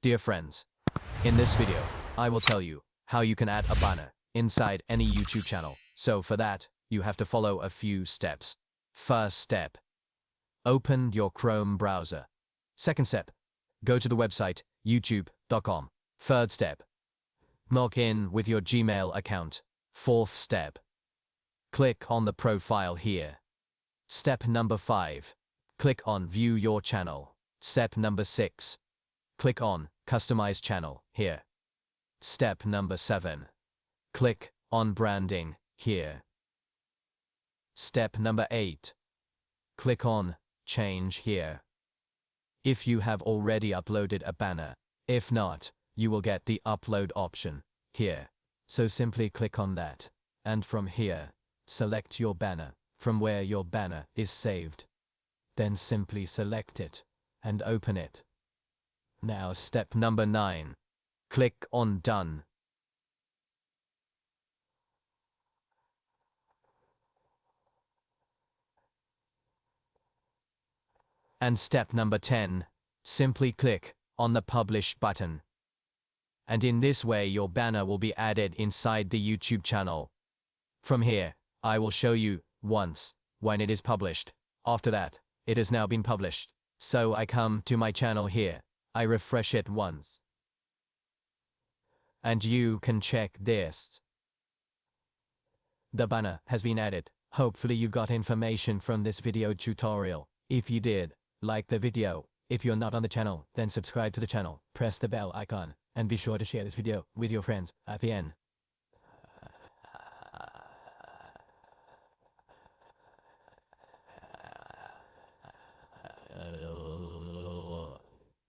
Dear friends, in this video, I will tell you how you can add a banner inside any YouTube channel. So for that, you have to follow a few steps. First step, open your Chrome browser. Second step, go to the website youtube.com. Third step, log in with your Gmail account. Fourth step, click on the profile here. Step number 5, click on View Your Channel. Step number 6, click on Customize Channel here. Step number 7, click on Branding here. Step number 8, click on Change here. If you have already uploaded a banner, if not, you will get the upload option here. So simply click on that, and from here, select your banner from where your banner is saved. Then simply select it and open it. Now step number 9, click on Done. And step number 10, simply click on the Publish button. And in this way your banner will be added inside the YouTube channel. From here, I will show you once when it is published. After that, it has now been published. So I come to my channel here. I refresh it once. And you can check this. The banner has been added. Hopefully you got information from this video tutorial. If you did, like the video. If you're not on the channel, then subscribe to the channel, press the bell icon, and be sure to share this video with your friends at the end.